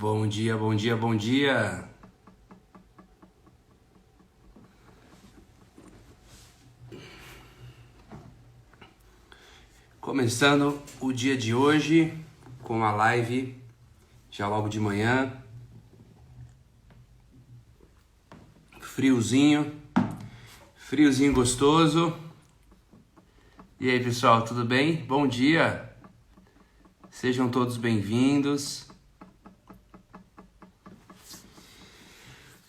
Bom dia, bom dia, bom dia. Começando o dia de hoje com a live já logo de manhã. Friozinho, friozinho gostoso. E aí, pessoal, tudo bem? Bom dia. Sejam todos bem-vindos.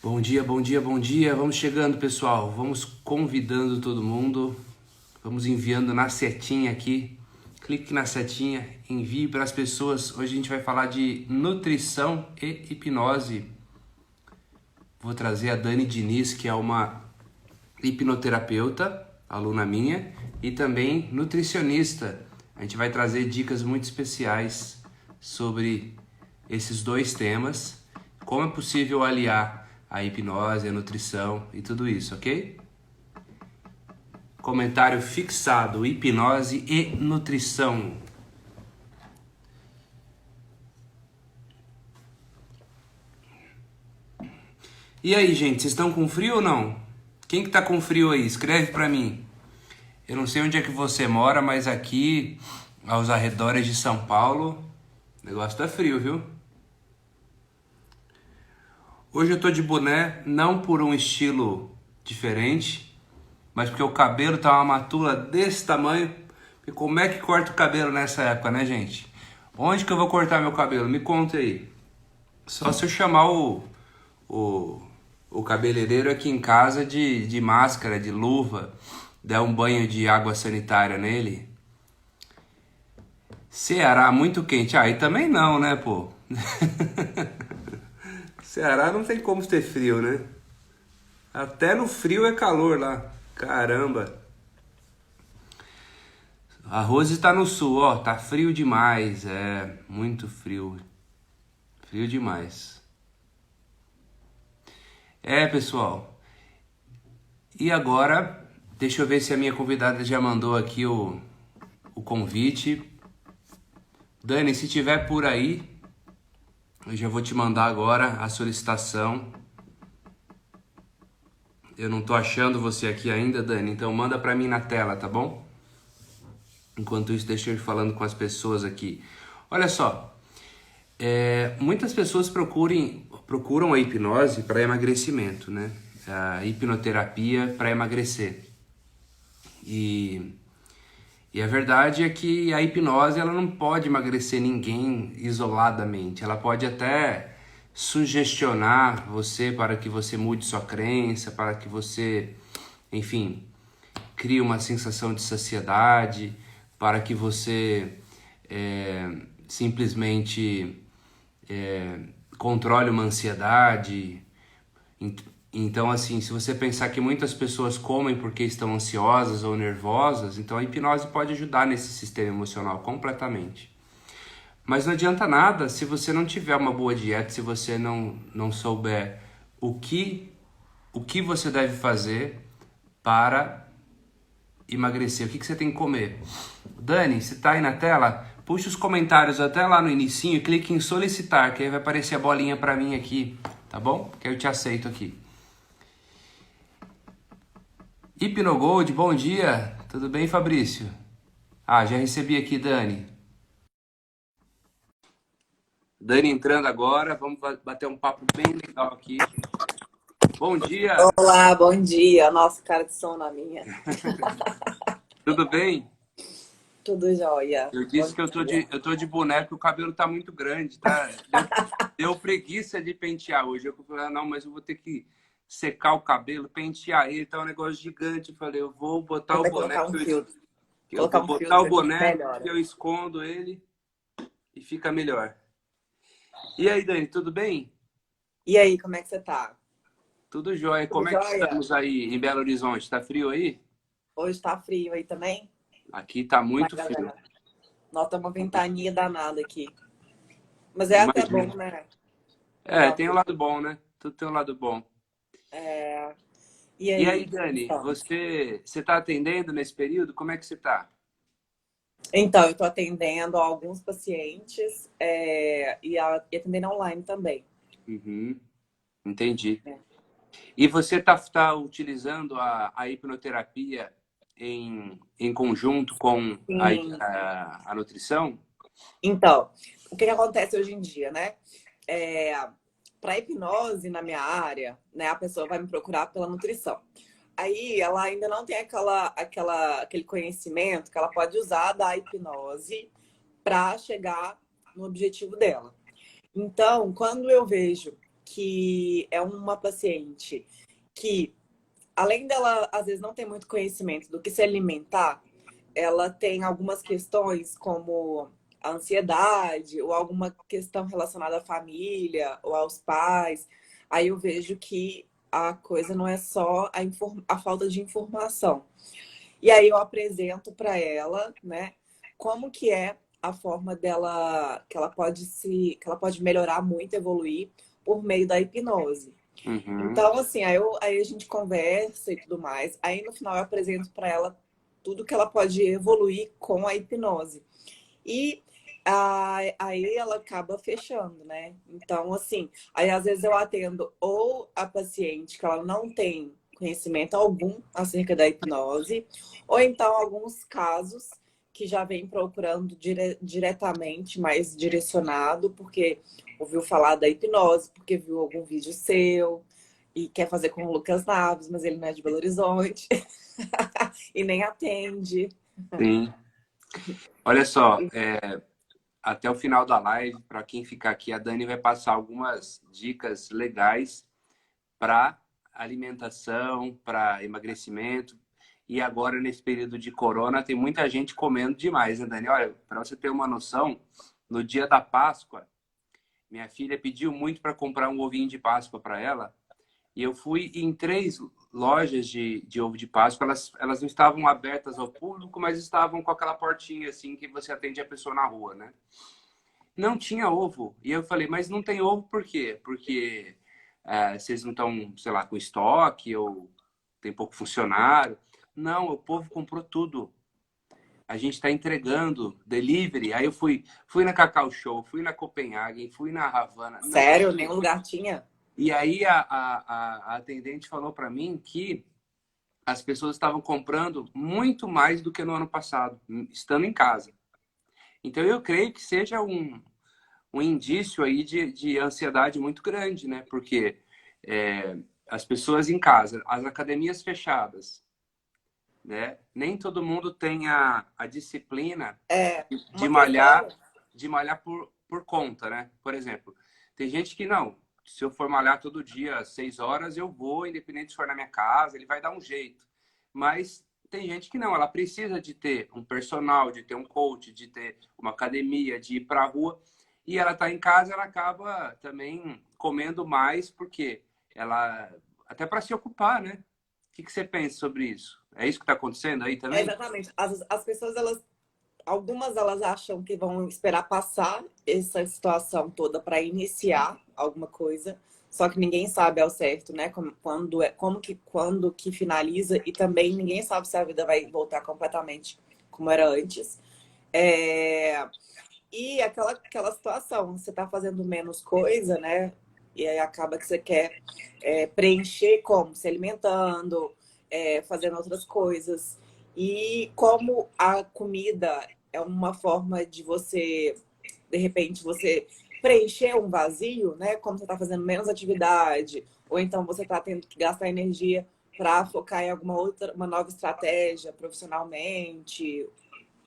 Bom dia, bom dia, bom dia. Vamos chegando, pessoal. Vamos convidando todo mundo. Vamos enviando na setinha aqui. Clique na setinha, envie para as pessoas. Hoje a gente vai falar de nutrição e hipnose. Vou trazer a Dani Diniz, que é uma hipnoterapeuta, aluna minha, e também nutricionista. A gente vai trazer dicas muito especiais sobre esses dois temas. Como é possível aliar a hipnose, a nutrição e tudo isso, ok? Comentário fixado, hipnose e nutrição. E aí, gente, vocês estão com frio ou não? Quem que tá com frio aí? Escreve pra mim. Eu não sei onde é que você mora, mas aqui, aos arredores de São Paulo, o negócio tá frio, viu? Hoje eu tô de boné, não por um estilo diferente, mas porque o cabelo tá uma matula desse tamanho. E como é que corta o cabelo nessa época, né, gente? Onde que eu vou cortar meu cabelo? Me conta aí. Só se eu chamar o, o cabeleireiro aqui em casa de máscara, de luva, der um banho de água sanitária nele. Ceará, muito quente. Aí também não, né, pô? Ceará não tem como ter frio, né? Até no frio é calor lá. Caramba. A Rose tá no sul, ó. Tá frio demais. É, muito frio. Frio demais. É, pessoal. E agora, deixa eu ver se a minha convidada já mandou aqui o convite. Dani, se tiver por aí, eu já vou te mandar agora a solicitação. Eu não tô achando você aqui ainda, Dani, então manda pra mim na tela, tá bom? Enquanto isso, deixa eu ir falando com as pessoas aqui. Olha só, muitas pessoas procuram a hipnose para emagrecimento, né? A hipnoterapia para emagrecer. E a verdade é que a hipnose ela não pode emagrecer ninguém isoladamente. Ela pode até sugestionar você para que você mude sua crença, para que você, enfim, crie uma sensação de saciedade, para que você simplesmente controle uma ansiedade. Então, assim, se você pensar que muitas pessoas comem porque estão ansiosas ou nervosas, então a hipnose pode ajudar nesse sistema emocional completamente. Mas não adianta nada se você não tiver uma boa dieta, se você não souber o que você deve fazer para emagrecer, o que você tem que comer. Dani, se tá aí na tela, puxa os comentários até lá no inicinho e clique em solicitar, que aí vai aparecer a bolinha para mim aqui, tá bom? Que eu te aceito aqui. Hipnogold, bom dia. Tudo bem, Fabrício? Ah, já recebi aqui, Dani. Dani entrando agora, vamos bater um papo bem legal aqui. Bom dia. Olá, bom dia. Nossa, cara de som na minha. Tudo bem? Tudo jóia. Eu Bom disse que dia. eu tô de boneco, o cabelo tá muito grande, tá? Deu preguiça de pentear hoje. Eu falei, ah, não, mas eu vou ter que secar o cabelo, pentear ele, tá um negócio gigante. Eu falei, eu vou botar Você o vai boné, colocar um filtro. eu Colocar vou um botar o filtro aqui que boné, que melhora. eu escondo ele e fica melhor. E aí, Dani, tudo bem? E aí, como é que você tá? Tudo jóia. Tudo Como é que jóia? estamos aí em Belo Horizonte? Tá frio aí? Hoje tá frio aí também? Aqui tá Vai, muito frio. galera. Nota uma ventania danada aqui. Mas é até bom, Imagina. né? É, Legal. tem um lado bom, né? Tudo tem um lado bom. É... E E aí, aí, como Dani, estamos? você tá atendendo nesse período? Como é que você tá? Então, eu estou atendendo alguns pacientes e atendendo online também. Uhum, entendi. Né? E você está utilizando a hipnoterapia em conjunto com Sim. a nutrição? Então, o que acontece hoje em dia, né? Para hipnose na minha área, né, a pessoa vai me procurar pela nutrição. Aí ela ainda não tem aquele conhecimento que ela pode usar da hipnose para chegar no objetivo dela. Então, quando eu vejo que é uma paciente que, além dela, às vezes, não ter muito conhecimento do que se alimentar, ela tem algumas questões como a ansiedade ou alguma questão relacionada à família ou aos pais. Aí eu vejo que a coisa não é só a falta de informação. E aí eu apresento para ela, né, como que é a forma dela que ela pode melhorar muito, evoluir por meio da hipnose. Uhum, Então, assim, aí a gente conversa e tudo mais. Aí no final eu apresento para ela tudo que ela pode evoluir com a hipnose. E aí ela acaba fechando, né? Então, assim, aí às vezes eu atendo ou a paciente que ela não tem conhecimento algum acerca da hipnose, ou então alguns casos que já vem procurando diretamente, mais direcionado, porque ouviu falar da hipnose, porque viu algum vídeo seu e quer fazer com o Lucas Naves, mas ele não é de Belo Horizonte e nem atende. sim. Olha só, até o final da live, para quem ficar aqui, a Dani vai passar algumas dicas legais para alimentação, para emagrecimento. E agora, nesse período de corona, tem muita gente comendo demais, né, Dani? Olha, para você ter uma noção, no dia da Páscoa, minha filha pediu muito para comprar um ovinho de Páscoa para ela. E eu fui em 3 lojas de ovo de Páscoa. Elas não estavam abertas ao público, mas estavam com aquela portinha assim que você atende a pessoa na rua, né? Não tinha ovo. E eu falei, mas não tem ovo por quê? Porque vocês não estão, sei lá, com estoque ou tem pouco funcionário. Não, o povo comprou tudo. A gente está entregando delivery. Aí eu fui na Cacau Show, fui na Copenhagen, fui na Havana. Não Sério, tinha. nenhum lugar tinha? E aí a atendente falou para mim que as pessoas estavam comprando muito mais do que no ano passado, estando em casa. Então eu creio que seja um indício aí de ansiedade muito grande, né? Porque as pessoas em casa, as academias fechadas, né? Nem todo mundo tem a disciplina É, de uma malhar, questão. de malhar por conta, né? Por exemplo, tem gente que não. Se eu for malhar todo dia 6 horas, eu vou, independente se for na minha casa, ele vai dar um jeito. Mas tem gente que não, ela precisa de ter um personal, de ter um coach, de ter uma academia, de ir para a rua. E ela está em casa, ela acaba também comendo mais, porque ela. Até para se ocupar, né? O que você pensa sobre isso? É isso que está acontecendo aí É também? exatamente. As pessoas, algumas elas acham que vão esperar passar essa situação toda para iniciar alguma coisa, só que ninguém sabe ao certo, né? Quando que finaliza e também ninguém sabe se a vida vai voltar completamente como era antes. É, E aquela situação, você tá fazendo menos coisa, né? E aí acaba que você quer preencher como? Se alimentando, fazendo outras coisas. E como a comida é uma forma de você, de repente, você preencher um vazio, né? Como você tá fazendo menos atividade, ou então você tá tendo que gastar energia para focar em alguma outra, uma nova estratégia profissionalmente,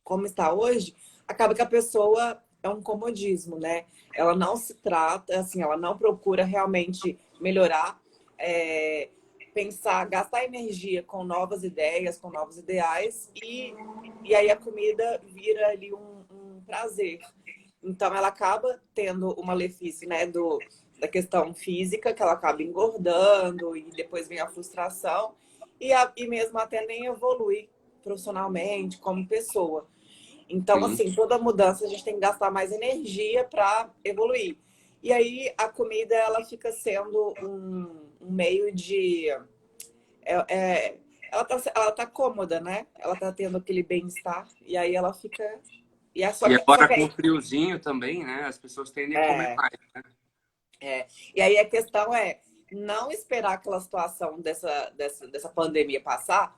como está hoje, acaba que a pessoa é um comodismo, né? Ela não se trata, assim, ela não procura realmente melhorar, é, pensar, gastar energia com novas ideias, com novos ideais, e aí a comida vira ali um prazer. Então ela acaba tendo uma malefice, né, da questão física, que ela acaba engordando, e depois vem a frustração, e mesmo até nem evolui profissionalmente, como pessoa. Então, Sim. assim, toda mudança a gente tem que gastar mais energia para evoluir. E aí a comida ela fica sendo um meio de. É, é, ela tá cômoda, né? Ela tá tendo aquele bem-estar e aí ela fica. E é E só agora que com o aí, friozinho também, né? As pessoas tendem a comer é, mais. é, e aí a questão é não esperar aquela situação dessa pandemia passar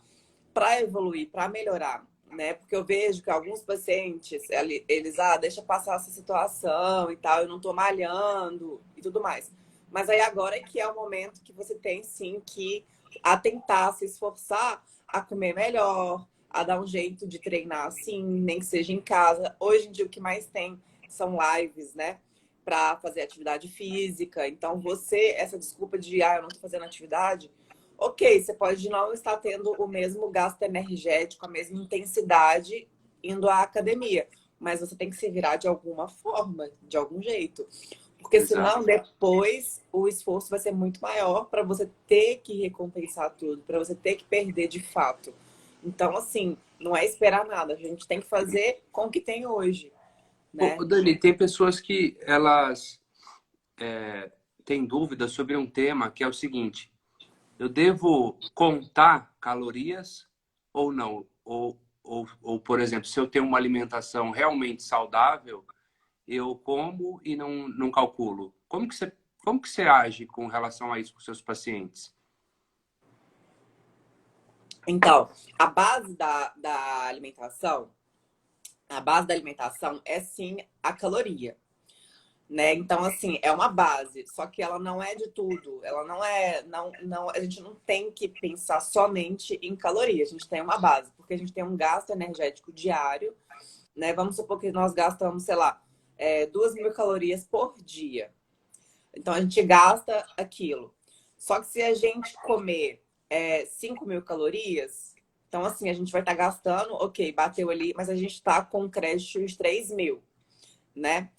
para evoluir, para melhorar, né? Porque eu vejo que alguns pacientes, eles, deixa passar essa situação e tal, eu não tô malhando e tudo mais. Mas aí agora é que é o momento que você tem sim que atentar, se esforçar a comer melhor, a dar um jeito de treinar assim, nem que seja em casa. Hoje em dia o que mais tem são lives, né? Para fazer atividade física. Então essa desculpa de eu não tô fazendo atividade, ok, você pode não estar tendo o mesmo gasto energético, a mesma intensidade indo à academia, mas você tem que se virar de alguma forma, de algum jeito. Porque senão Exato. depois o esforço vai ser muito maior para você ter que recompensar tudo, para você ter que perder de fato. Então, assim, não é esperar nada, a gente tem que fazer com o que tem hoje, Ô, né? Dani, tem pessoas que elas têm dúvidas sobre um tema que é o seguinte: eu devo contar calorias ou não? Ou, por exemplo, se eu tenho uma alimentação realmente saudável, eu como e não calculo. Como que você age com relação a isso com seus pacientes? Então, a base a base da alimentação é sim a caloria, né? Então, assim, é uma base, só que ela não é de tudo. Ela não é, não, a gente não tem que pensar somente em caloria. A gente tem uma base, porque a gente tem um gasto energético diário, né? Vamos supor que nós gastamos, sei lá, 2.000 calorias por dia. Então, a gente gasta aquilo. Só que se a gente comer 5.000 calorias, então, assim, a gente vai estar gastando, ok, bateu ali, mas a gente está com um crédito de 3.000, né?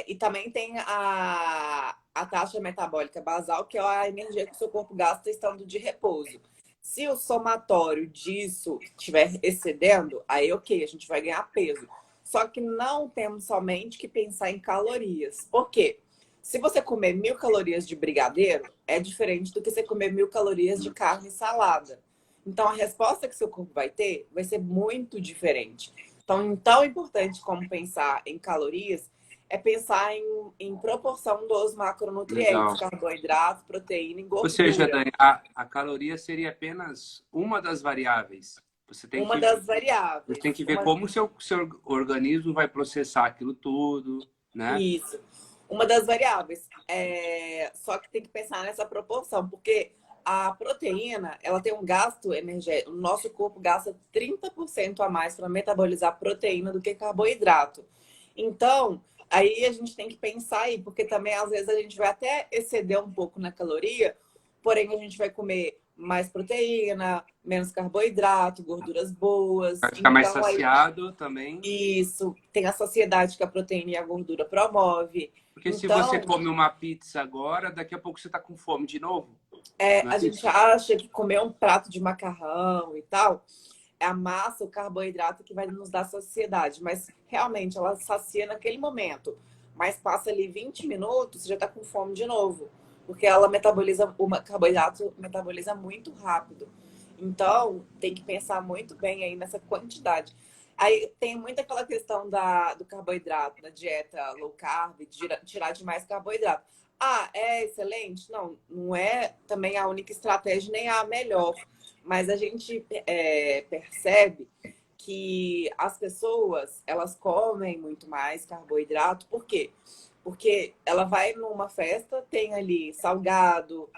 E também tem a taxa metabólica basal, que é a energia que o seu corpo gasta estando de repouso. Se o somatório disso estiver excedendo, aí ok, a gente vai ganhar peso. Só que não temos somente que pensar em calorias. Por quê? Se você comer 1.000 calorias de brigadeiro, é diferente do que você comer 1.000 calorias de carne e salada. Então, a resposta que seu corpo vai ter vai ser muito diferente. Então, tão importante como pensar em calorias é pensar em proporção dos macronutrientes, Legal. carboidrato, proteína e Ou seja, gordura. Dani, a caloria seria apenas uma das variáveis. Uma das Você variáveis. tem que ver como o seu organismo vai processar aquilo tudo, né? Isso. Uma das variáveis. Só que tem que pensar nessa proporção, porque a proteína, ela tem um gasto energético. O nosso corpo gasta 30% a mais para metabolizar proteína do que carboidrato. Então, aí a gente tem que pensar aí, porque também às vezes a gente vai até exceder um pouco na caloria, porém a gente vai comer mais proteína, menos carboidrato, gorduras boas. Vai ficar mais Então, aí saciado também. isso, tem a saciedade que a proteína e a gordura promove. Porque se você Então, come uma pizza agora, daqui a pouco você está com fome de novo. Não é a gente isso? acha que comer um prato de macarrão e tal, é a massa, o carboidrato que vai nos dar saciedade. Mas realmente ela sacia naquele momento. Mas passa ali 20 minutos, você já está com fome de novo. Porque ela metaboliza, o carboidrato metaboliza muito rápido. Então, tem que pensar muito bem aí nessa quantidade. Aí tem muito aquela questão do carboidrato, da dieta low carb, de tirar demais carboidrato. Ah, é excelente? Não, não é também a única estratégia, nem a melhor. Mas a gente percebe que as pessoas, elas comem muito mais carboidrato. Por quê? Porque ela vai numa festa, tem ali salgado,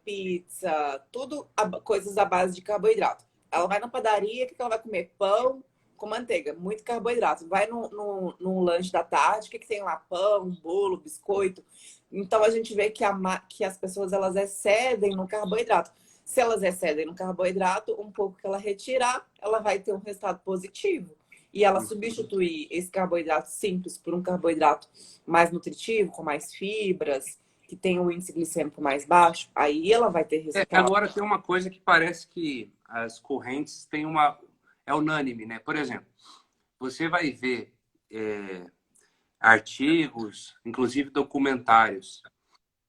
pizza, tudo coisas à base de carboidrato. Ela vai na padaria, o que ela vai comer? Pão com manteiga, muito carboidrato. Vai no lanche da tarde, o que tem lá? Pão, bolo, biscoito. Então a gente vê que as pessoas elas excedem no carboidrato. Se elas excedem no carboidrato, um pouco que ela retirar, ela vai ter um resultado positivo. E ela substituir esse carboidrato simples por um carboidrato mais nutritivo, com mais fibras, que tem um índice glicêmico mais baixo, aí ela vai ter resultado. Agora tem uma coisa que parece que as correntes têm uma. É unânime, né? Por exemplo, você vai ver artigos, inclusive documentários,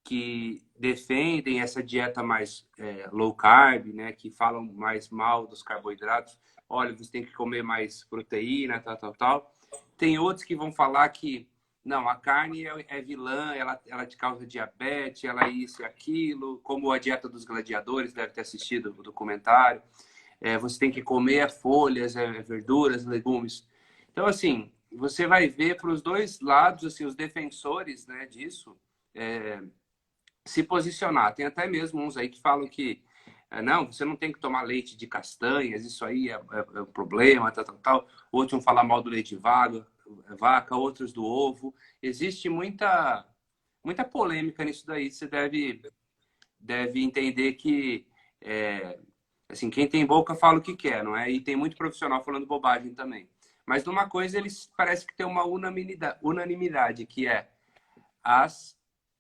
que defendem essa dieta mais low carb, né, que falam mais mal dos carboidratos. Olha, você tem que comer mais proteína, tal, tal, tal. Tem outros que vão falar que não, a carne é vilã, ela te causa diabetes, ela é isso e aquilo, como a dieta dos gladiadores, deve ter assistido o documentário. Você tem que comer folhas, verduras, legumes. Então, assim, você vai ver para os dois lados, assim, os defensores, né, disso, se posicionar. Tem até mesmo uns aí que falam que não, você não tem que tomar leite de castanhas, isso aí é um problema, tal, tal, tal. Outros vão falar mal do leite de vaca, outros do ovo. Existe muita polêmica nisso daí. Você deve entender que assim, quem tem boca fala o que quer, não é? E tem muito profissional falando bobagem também. Mas numa coisa eles parece que tem uma unanimidade, que é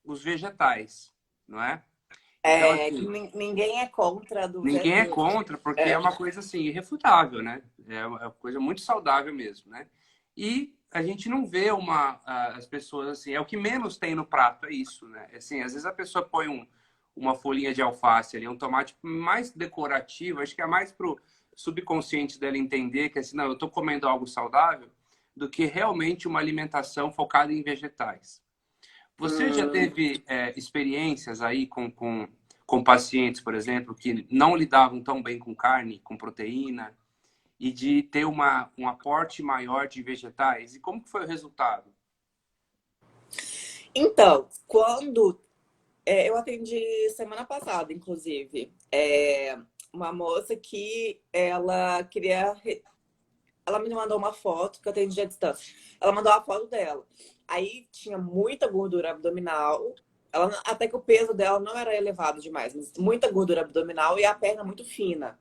os vegetais, não é? Então, Que assim, ninguém é contra ninguém é contra, porque é é, uma coisa assim, irrefutável, né? É uma coisa muito saudável mesmo, né? E a gente não vê as pessoas assim, é o que menos tem no prato, é isso, né? Assim, às vezes a pessoa põe uma folhinha de alface ali, um tomate mais decorativo, acho que é mais pro subconsciente dela entender que assim, não, eu tô comendo algo saudável, do que realmente uma alimentação focada em vegetais. Você já hum, teve experiências aí com pacientes, por exemplo, que não lidavam tão bem com carne, com proteína, e de ter um aporte maior de vegetais? E como que foi o resultado? Então, eu atendi semana passada, inclusive, uma moça que ela me mandou uma foto, que eu atendi à distância. Ela mandou a foto dela. Aí tinha muita gordura abdominal. Até que o peso dela não era elevado demais, mas muita gordura abdominal e a perna muito fina.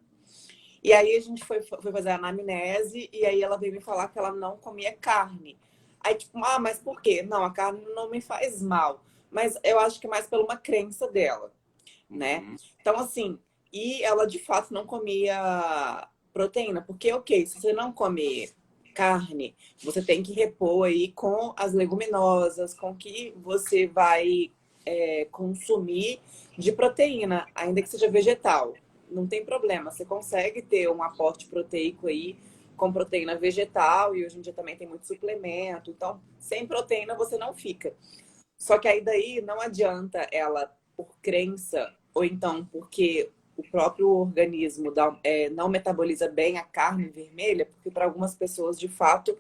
E aí a gente foi fazer a anamnese e aí ela veio me falar que ela não comia carne. Aí, tipo, mas por quê? Não, a carne não me faz mal. Mas eu acho que é mais por uma crença dela, né? Uhum, Então, assim, e ela de fato não comia proteína, porque, ok, se você não comer carne, você tem que repor aí com as leguminosas, com que você vai consumir de proteína, ainda que seja vegetal. Não tem problema, você consegue ter um aporte proteico aí com proteína vegetal e hoje em dia também tem muito suplemento. Então, sem proteína você não fica. Só que aí daí não adianta ela, por crença, ou então porque o próprio organismo não metaboliza bem a carne vermelha, porque para algumas pessoas, de fato,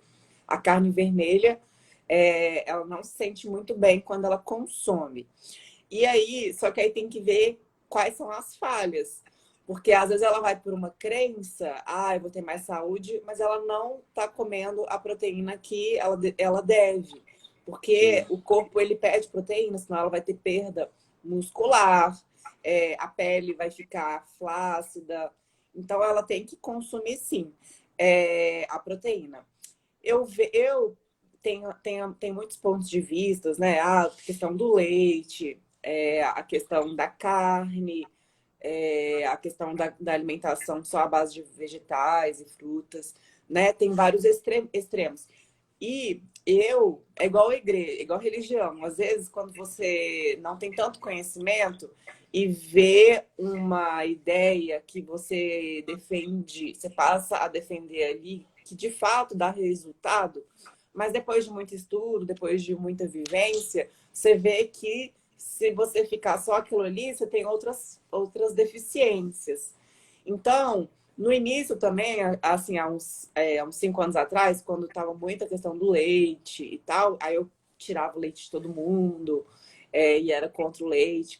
a carne vermelha ela não se sente muito bem quando ela consome. E aí, só que aí tem que ver quais são as falhas. Porque às vezes ela vai por uma crença, eu vou ter mais saúde, mas ela não está comendo a proteína que ela deve. Porque sim. o corpo ele pede proteína, senão ela vai ter perda muscular, a pele vai ficar flácida. Então ela tem que consumir sim a proteína. Eu tenho muitos pontos de vista, né? A questão do leite, a questão da carne, a questão da alimentação só à base de vegetais e frutas, né? Tem vários extremos. E é igual a igreja, igual a religião. Às vezes, quando você não tem tanto conhecimento e vê uma ideia que você defende, você passa a defender ali, que de fato dá resultado, mas depois de muito estudo, depois de muita vivência, você vê que se você ficar só aquilo ali, você tem outras deficiências. Então, no início também, assim, há uns 5 anos atrás, quando estava muita questão do leite e tal, aí eu tirava o leite de todo mundo, e era contra o leite,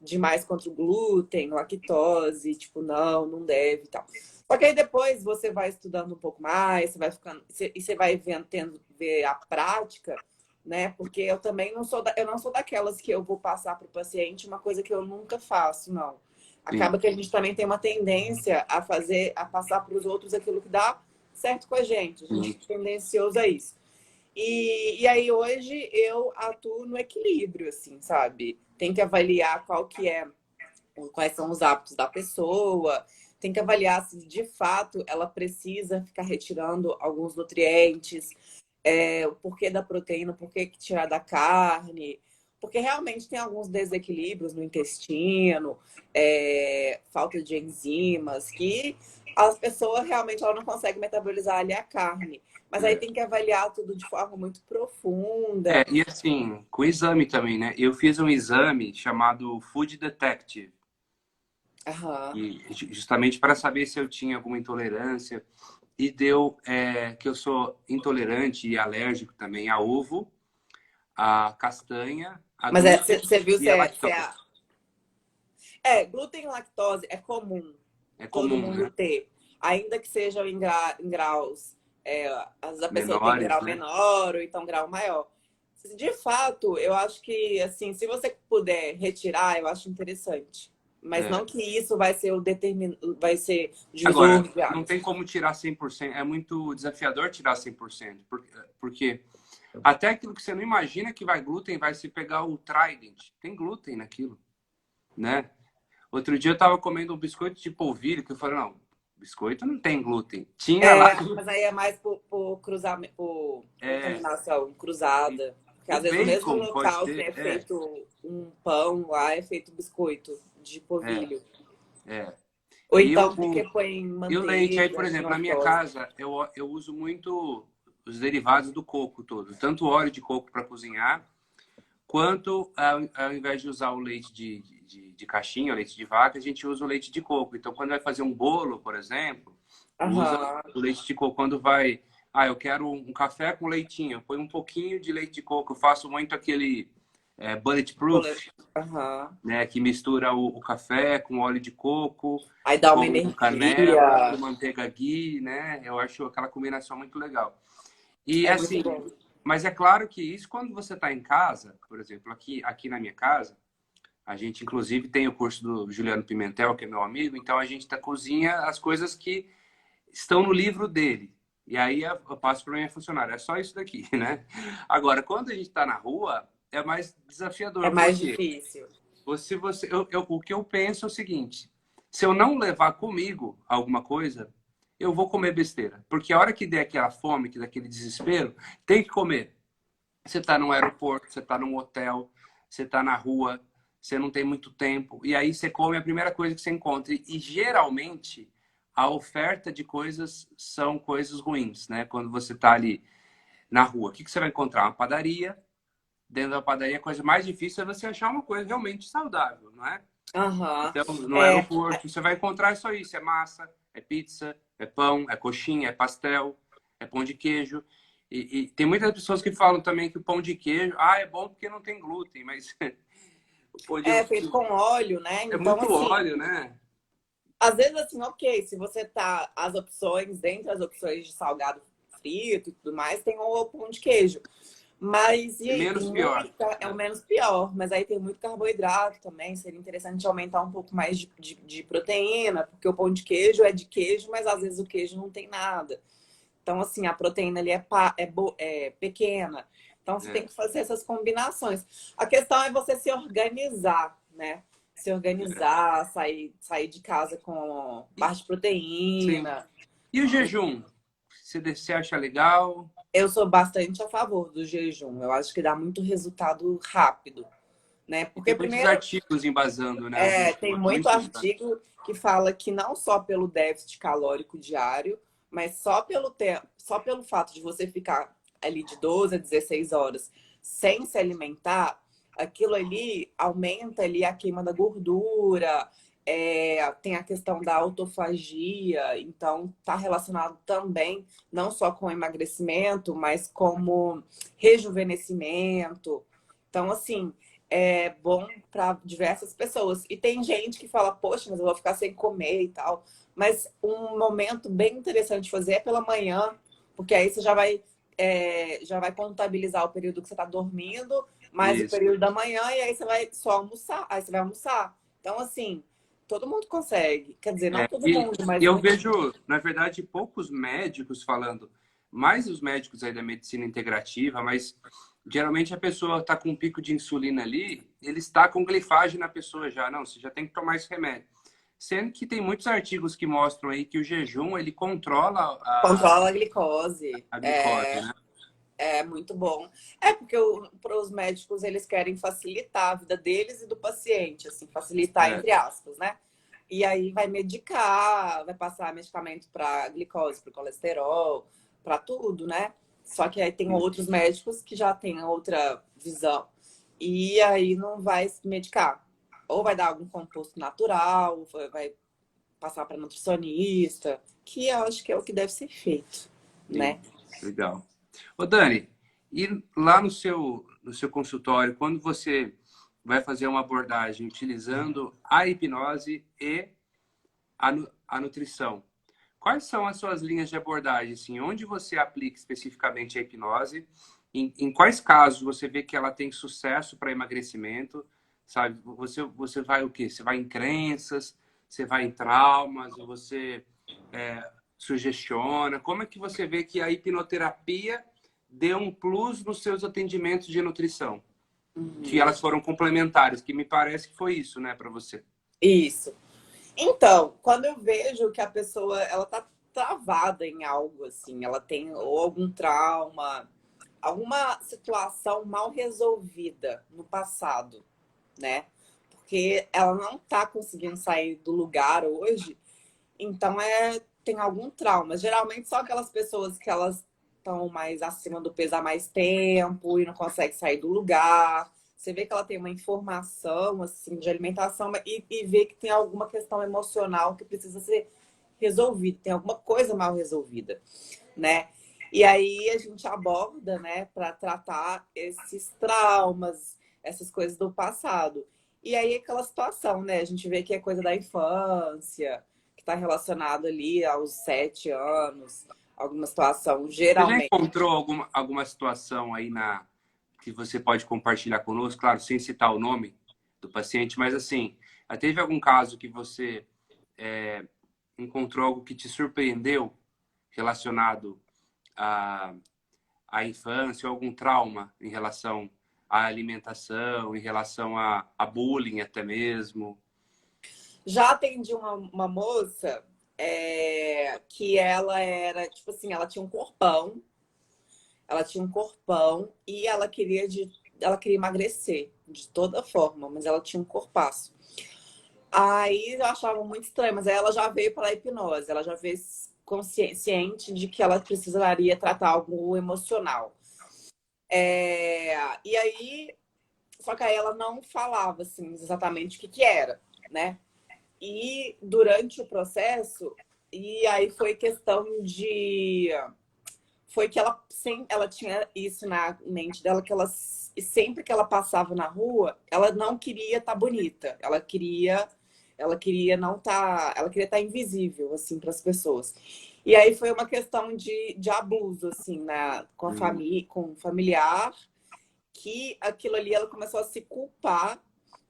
demais contra o glúten, lactose, tipo, não deve e tal. Só que aí depois você vai estudando um pouco mais, você vai ficando, e você vai ver a prática, né? Porque eu também eu não sou daquelas que eu vou passar para o paciente uma coisa que eu nunca faço, não. Sim. Acaba que a gente também tem uma tendência a passar para os outros aquilo que dá certo com a gente. A gente Sim. é tendencioso a isso. E aí hoje eu atuo no equilíbrio, assim, sabe? Tem que avaliar quais são os hábitos da pessoa, tem que avaliar se de fato ela precisa ficar retirando alguns nutrientes, o porquê da proteína, por que tirar da carne. porque realmente tem alguns desequilíbrios no intestino, falta de enzimas, que as pessoas realmente ela não conseguem metabolizar ali a carne. Mas aí É. tem que avaliar tudo de forma muito profunda. E assim, com exame também, né? Eu fiz um exame chamado Food Detective, Aham. e justamente para saber se eu tinha alguma intolerância. E deu que eu sou intolerante e alérgico também a ovo, a castanha, a Mas glúten você viu e se a se lactose. glúten e lactose é comum É todo comum, mundo né? ter, ainda que sejam em graus, às vezes a pessoa tem Menores, grau né? menor ou então grau maior. De fato, eu acho que, assim, se você puder retirar, eu acho interessante. Mas não É. que isso vai ser vai ser o Agora, divisor de não águas. tem como tirar 100%. É muito desafiador tirar 100%. Porque até aquilo que você não imagina que vai glúten, vai se pegar o Trident. Tem glúten naquilo, né? Outro dia eu tava comendo um biscoito de polvilho, que eu falei, não, biscoito não tem glúten. Tinha lá Mas aí é mais por cruzamento, por é, contaminação cruzada. Porque o às vezes no mesmo bacon pode local que ter, é feito um pão, lá é feito biscoito de é, polvilho. é. Ou E então porque põe o leite, aí, por manteiga, exemplo, na minha lactose. casa, eu uso muito os derivados do coco todo. Tanto o óleo de coco para cozinhar, quanto ao invés de usar o leite de caixinha, o leite de vaca, a gente usa o leite de coco. Então, quando vai fazer um bolo, por exemplo, usa Aham. o leite de coco. Quando vai, ah, eu quero um café com leitinho, põe um pouquinho de leite de coco. Eu faço muito aquele bulletproof, Aham. né, que mistura o café com óleo de coco, Aí dá uma com canela, com energia. manteiga ghee, né? Eu acho aquela combinação muito legal. E É muito assim, bom. mas é claro que isso quando você está em casa, por exemplo, aqui na minha casa, a gente inclusive tem o curso do Juliano Pimentel, que é meu amigo, então a gente cozinha as coisas que estão no livro dele. E aí eu passo para minha funcionária, é só isso daqui, né? Agora, quando a gente está na rua, é mais É desafiador, mais porque difícil. o que eu penso é o seguinte: se eu não levar comigo alguma coisa, eu vou comer besteira. Porque a hora que der aquela fome, que der aquele desespero, tem que comer. Você está no aeroporto, você está num hotel, você está na rua, você não tem muito tempo. E aí você come a primeira coisa que você encontra. E geralmente a oferta de coisas são coisas ruins, né? Quando você está ali na rua, o que você vai encontrar? Uma padaria. Dentro da padaria, a coisa mais difícil é você achar uma coisa realmente saudável, não é? Aham. Então, no É, aeroporto, você vai encontrar só isso: é massa, é pizza, é pão, é coxinha, é pastel, é pão de queijo. E tem muitas pessoas que falam também que o pão de queijo, é bom porque não tem glúten, mas o pão de é feito com óleo, né? é Então, muito assim, óleo, né? às vezes, assim, ok, se você tá as opções, dentre as opções de salgado frito e tudo mais, tem o pão de queijo. Mas e É aí, tem menos pior. muita, é o menos pior, mas aí tem muito carboidrato também. Seria interessante aumentar um pouco mais de proteína, porque o pão de queijo é de queijo, mas às vezes o queijo não tem nada. Então, assim, a proteína ali é pequena. Então, você tem É, que fazer essas combinações. A questão é você se organizar, né? Se é. organizar, sair de casa com E, barra de sim. proteína. E o jejum? Você acha legal? Eu sou bastante a favor do jejum. Eu acho que dá muito resultado rápido, né? E tem Porque muitos primeiro artigos embasando, né, o jejum. tem É muito muito estudado. artigo que fala que não só pelo déficit calórico diário, mas só pelo tempo, só pelo fato de você ficar ali de 12 a 16 horas sem se alimentar, aquilo ali aumenta ali a queima da gordura, tem a questão da autofagia, então está relacionado também não só com emagrecimento, mas como rejuvenescimento. Então, assim, é bom para diversas pessoas. E tem gente que fala, poxa, mas eu vou ficar sem comer e tal. Mas um momento bem interessante de fazer é pela manhã, porque aí você já vai contabilizar o período que você está dormindo, mais o Isso. período da manhã, e aí você vai só almoçar. Aí você vai almoçar. Então, assim, todo mundo consegue. Quer dizer, não todo E mundo, mas eu muito. vejo, na verdade, poucos médicos falando, mais os médicos aí da medicina integrativa, mas geralmente a pessoa está com um pico de insulina ali, ele está com glifagem na pessoa já. Não, você já tem que tomar esse remédio. Sendo que tem muitos artigos que mostram aí que o jejum, ele controla Controla a glicose. a glicose, né? É muito bom. É porque para os médicos eles querem facilitar a vida deles e do paciente, assim, facilitar É, entre aspas, né? E aí vai medicar, vai passar medicamento para glicose, para colesterol, para tudo, né? Só que aí tem sim. outros médicos que já têm outra visão. E aí não vai se medicar. Ou vai dar algum composto natural, vai passar para nutricionista, que eu acho que é o que deve ser feito, Sim, né? legal. Ô, Dani, e lá no seu consultório, quando você vai fazer uma abordagem utilizando a hipnose e a nutrição, quais são as suas linhas de abordagem? Assim, onde você aplica especificamente a hipnose? Em quais casos você vê que ela tem sucesso para emagrecimento? Sabe, você vai o quê? Você vai em crenças, você vai em traumas, você é, sugestiona? Como é que você vê que a hipnoterapia deu um plus nos seus atendimentos de nutrição? Que Uhum. elas foram complementares, que me parece que foi isso, né, para você. Isso. Então, quando eu vejo que a pessoa ela tá travada em algo assim, ela tem ou algum trauma, alguma situação mal resolvida no passado, né? Porque ela não tá conseguindo sair do lugar hoje, então tem algum trauma. Geralmente são aquelas pessoas que elas estão mais acima do peso há mais tempo e não conseguem sair do lugar. Você vê que ela tem uma informação assim de alimentação e vê que tem alguma questão emocional que precisa ser resolvida, tem alguma coisa mal resolvida, né? E aí a gente aborda, né, para tratar esses traumas, essas coisas do passado. E aí aquela situação, né? A gente vê que é coisa da infância, que está relacionado ali aos 7 anos, alguma situação, Você já geralmente. encontrou alguma situação aí que você pode compartilhar conosco, claro, sem citar o nome do paciente, mas assim, teve algum caso que você é, encontrou algo que te surpreendeu relacionado à, à infância, ou algum trauma em relação à alimentação, em relação a bullying até mesmo? Já atendi uma moça que ela era, tipo assim, ela tinha um corpão e ela queria emagrecer de toda forma, mas ela tinha um corpaço. Aí eu achava muito estranho, mas aí ela já veio para a hipnose, ela já veio consciente de que ela precisaria tratar algo emocional. E aí, só que aí ela não falava assim exatamente o que era, né? E durante o processo, e aí foi questão de. Foi que ela tinha isso na mente dela, que ela sempre que ela passava na rua, ela não queria estar bonita. Ela queria não estar. Ela queria estar invisível, assim, para as pessoas. E aí foi uma questão de abuso, assim, com a Hum. família, com o familiar, que aquilo ali ela começou a se culpar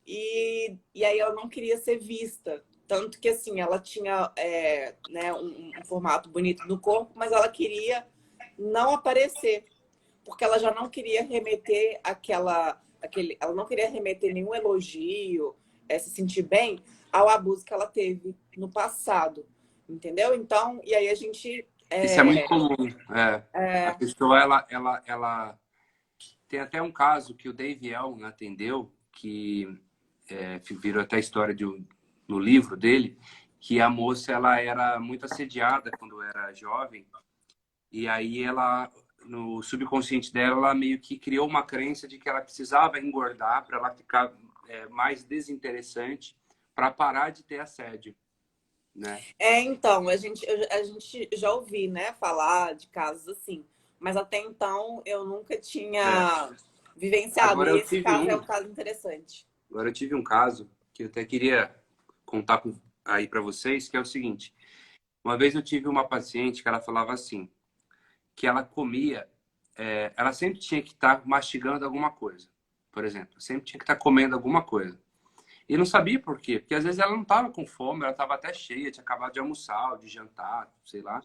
e aí ela não queria ser vista. Tanto que, assim, ela tinha né, um formato bonito do corpo, mas ela queria não aparecer, porque ela já não queria remeter ela não queria remeter nenhum elogio, se sentir bem ao abuso que ela teve no passado, entendeu? Então, e aí a gente Isso é muito comum. É. A é, pessoa, ela tem até um caso que o Dave Elm atendeu, que virou até a história no livro dele, que a moça ela era muito assediada quando era jovem, e aí ela, no subconsciente dela, ela meio que criou uma crença de que ela precisava engordar para ela ficar mais desinteressante, para parar de ter assédio, né? então, a gente já ouvi, né, falar de casos assim, mas até então eu nunca É. tinha vivenciado. Agora E eu esse tive caso é um, um caso interessante. agora eu tive um caso que eu até queria contar aí para vocês, que é o seguinte. Uma vez eu tive uma paciente que ela falava assim, que ela comia, ela sempre tinha que estar mastigando alguma coisa, por exemplo, sempre tinha que estar comendo alguma coisa. E não sabia por quê, porque às vezes ela não estava com fome, ela estava até cheia, tinha acabado de almoçar, ou de jantar, sei lá.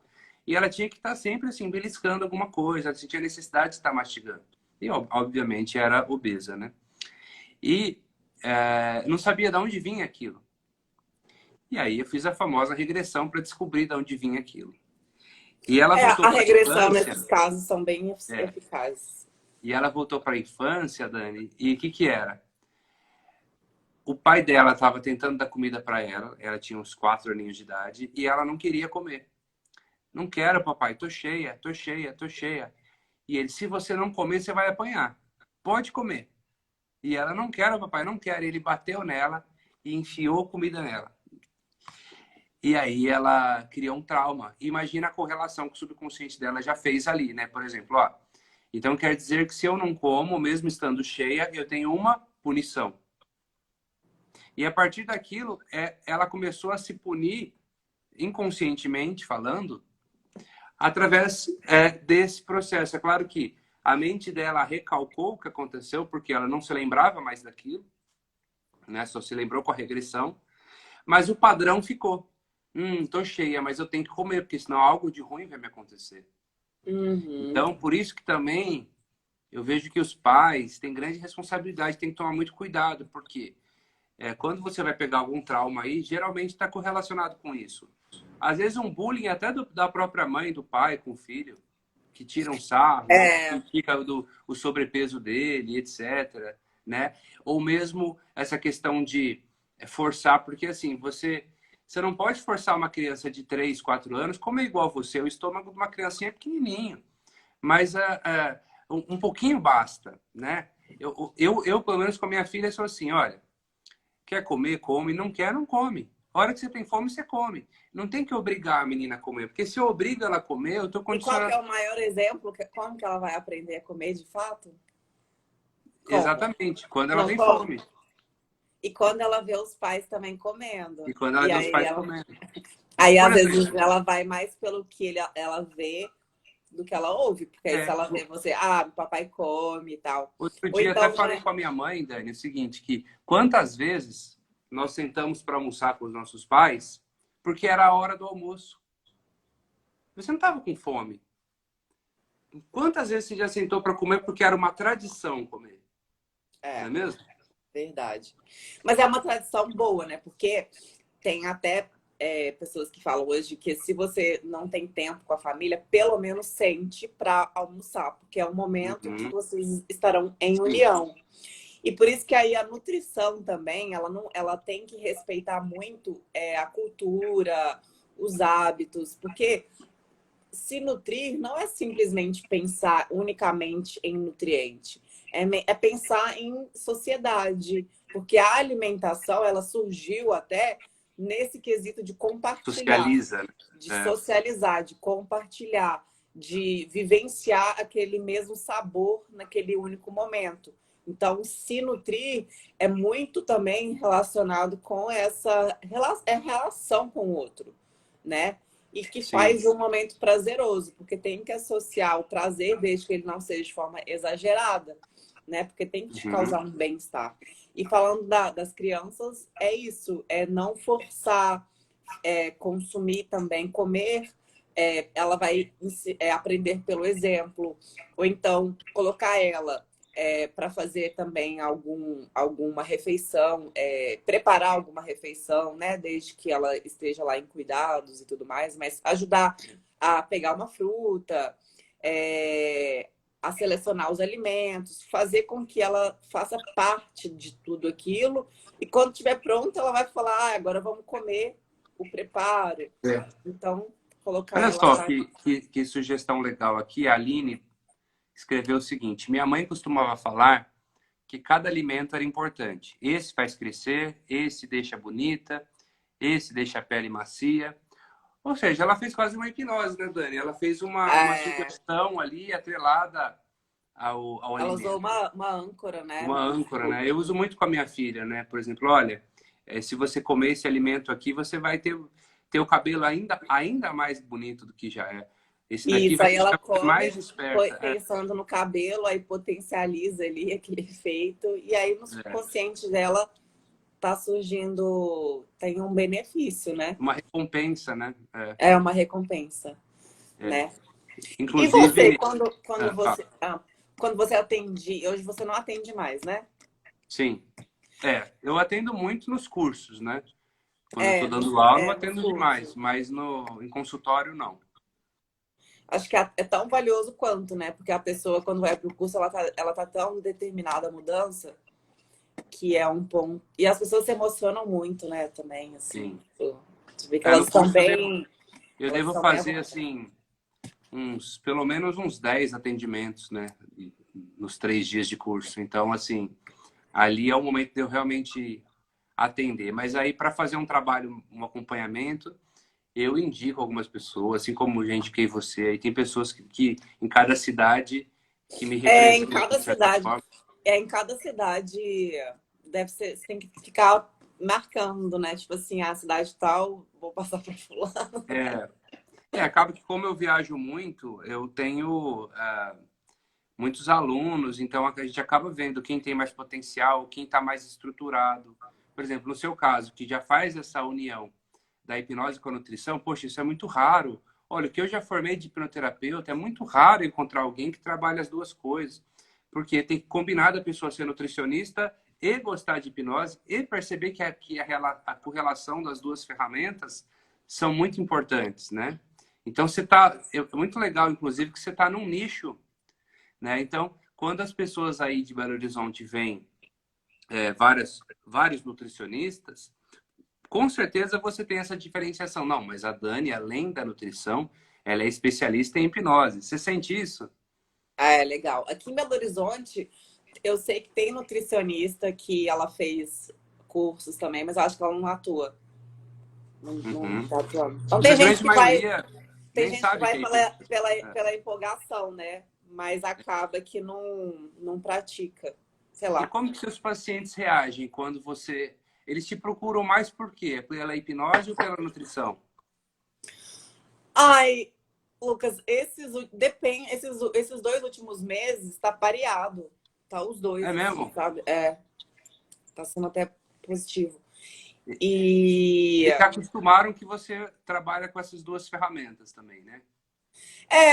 E ela tinha que estar sempre assim, beliscando alguma coisa, ela sentia necessidade de estar mastigando. E obviamente era obesa, né? E não sabia de onde vinha aquilo. E aí eu fiz a famosa regressão para descobrir de onde vinha aquilo. E ela voltou A para a regressão infância. nesses casos são bem É, eficazes. e ela voltou para a infância, Dani. E o que que era? O pai dela estava tentando dar comida para ela. Ela tinha uns 4 aninhos de idade e ela não queria comer. Não quero, papai. Tô cheia, tô cheia, tô cheia. E ele, se você não comer, você vai apanhar. Pode comer. E ela, não quero, papai, não quero. E ele bateu nela e enfiou comida nela. E aí ela criou um trauma. Imagina a correlação que o subconsciente dela já fez ali, né? Por exemplo, ó. Então quer dizer que se eu não como, mesmo estando cheia, eu tenho uma punição. E a partir daquilo, ela começou a se punir, inconscientemente falando, através desse processo. É claro que a mente dela recalcou o que aconteceu, porque ela não se lembrava mais daquilo, né? Só se lembrou com a regressão. Mas o padrão ficou. Tô cheia, mas eu tenho que comer, porque senão algo de ruim vai me acontecer. Uhum. Então, por isso que também eu vejo que os pais têm grande responsabilidade, têm que tomar muito cuidado, porque quando você vai pegar algum trauma aí, geralmente está correlacionado com isso. Às vezes um bullying até da própria mãe, do pai com o filho, que tira um sarro, ou que É, critica o sobrepeso dele, etc. Né? Ou mesmo essa questão de forçar, porque assim, você não pode forçar uma criança de 3, 4 anos, como é igual a você, o estômago de uma criancinha é pequenininho, mas um pouquinho basta, né? Eu, pelo menos com a minha filha, sou assim, olha, quer comer, come, não quer, não come. A hora que você tem fome, você come. Não tem que obrigar a menina a comer, porque se eu obrigo ela a comer, eu estou e qual que condicionando. é o maior exemplo? Como que ela vai aprender a comer de fato? Como? Exatamente, quando ela Não tem como. fome. E quando ela vê os pais também comendo. E quando ela E vê os aí pais ela, comendo. aí Por às exemplo, vezes ela vai mais pelo que ela vê do que ela ouve, porque aí se é, ela vê você, o papai come e tal. outro Ou dia até então, falei né? com a minha mãe, Dani, o seguinte, que quantas vezes nós sentamos para almoçar com os nossos pais porque era a hora do almoço. Você não estava com fome. Quantas vezes você já sentou para comer porque era uma tradição comer? Não é É, mesmo? verdade. Mas é uma tradição boa, né? Porque tem até pessoas que falam hoje que se você não tem tempo com a família, pelo menos sente para almoçar, porque é um momento que Uhum, vocês estarão em sim, união. E por isso que aí a nutrição também, ela tem que respeitar muito a cultura, os hábitos, porque se nutrir não é simplesmente pensar unicamente em nutriente, é pensar em sociedade, porque a alimentação ela surgiu até nesse quesito de compartilhar, socializa, de né? socializar, de compartilhar, de vivenciar aquele mesmo sabor naquele único momento. Então, se nutrir é muito também relacionado com essa relação com o outro, né? E que Sim. faz um momento prazeroso, porque tem que associar o prazer, desde que ele não seja de forma exagerada, né? Porque tem que te Uhum. causar um bem-estar. E falando das crianças, é isso, é não forçar, consumir também, comer, ela vai aprender pelo exemplo, ou então colocar ela para fazer também alguma refeição, preparar alguma refeição, né? Desde que ela esteja lá em cuidados e tudo mais, mas ajudar a pegar uma fruta, a selecionar os alimentos, fazer com que ela faça parte de tudo aquilo, e quando estiver pronta, ela vai falar, agora vamos comer o preparo. É. Então, colocar Olha ela só para. que sugestão legal aqui. A Aline escreveu o seguinte: minha mãe costumava falar que cada alimento era importante. Esse faz crescer, esse deixa bonita, esse deixa a pele macia. Ou seja, ela fez quase uma hipnose, né, Dani? Ela fez uma É, sugestão ali atrelada ao ela usou alimento. uma âncora, né? Uma âncora, né? Eu uso muito com a minha filha, né? Por exemplo, olha, se você comer esse alimento aqui, você vai ter o cabelo ainda mais bonito do que já é. Esse daqui Isso, vai aí ela deixar você come, mais esperta. pensando no cabelo, aí potencializa ali aquele efeito, e aí no É. subconsciente dela tá surgindo, tem um benefício, né? Uma recompensa, né? É, É uma recompensa, é. né? E você, Inclusive, fala. quando você atende, hoje você não atende mais, né? Sim. Eu atendo muito nos cursos, né? Quando eu estou É, dando aula, eu nos atendo demais, cursos. mas em consultório, não. Acho que é tão valioso quanto, né? Porque a pessoa, quando vai pro curso, ela tá tão determinada à mudança que é um ponto. E as pessoas se emocionam muito, né? Também, assim. Sim. Tu vê que elas No estão curso bem. eu Elas devo estão bem à fazer, vontade. assim, pelo menos uns 10 atendimentos, né? Nos 3 dias de curso. Então, assim, ali é o momento de eu realmente atender. Mas aí, para fazer um trabalho, um acompanhamento, eu indico algumas pessoas, assim como gente que você. Aí tem pessoas que em cada cidade que me É, em representam, cada de certa cidade. forma. Em cada cidade deve ser. Você tem que ficar marcando, né? Tipo assim, a cidade tal, vou passar para fulano. É, acaba que como eu viajo muito, eu tenho muitos alunos, então a gente acaba vendo quem tem mais potencial, quem está mais estruturado. Por exemplo, no seu caso, que já faz essa união da hipnose com a nutrição, poxa, isso é muito raro. Olha, o que eu já formei de hipnoterapeuta, é muito raro encontrar alguém que trabalhe as duas coisas, porque tem que combinar da pessoa ser nutricionista e gostar de hipnose e perceber a correlação das duas ferramentas são muito importantes, né? Então, é muito legal, inclusive, que você está num nicho, né? Então, quando as pessoas aí de Belo Horizonte veem vários nutricionistas, com certeza você tem essa diferenciação. Não, mas a Dani, além da nutrição, ela é especialista em hipnose. Você sente isso? Ah, é legal. Aqui em Belo Horizonte, eu sei que tem nutricionista que ela fez cursos também, mas eu acho que ela não atua. Não Uhum. tá atuando. Então Mas a tem gente grande que vai, maioria tem nem gente que sabe vai que é hipnose. pela empolgação, né? Mas acaba que não pratica. Sei E lá. como que seus pacientes reagem quando você... Eles te procuram mais por quê? Pela hipnose ou pela nutrição? Ai, Lucas, esses 2 últimos meses tá pareado. Tá os É dois, assim, mesmo? sabe? É, tá sendo até positivo. E Eles já acostumaram que você trabalha com essas duas ferramentas também, né?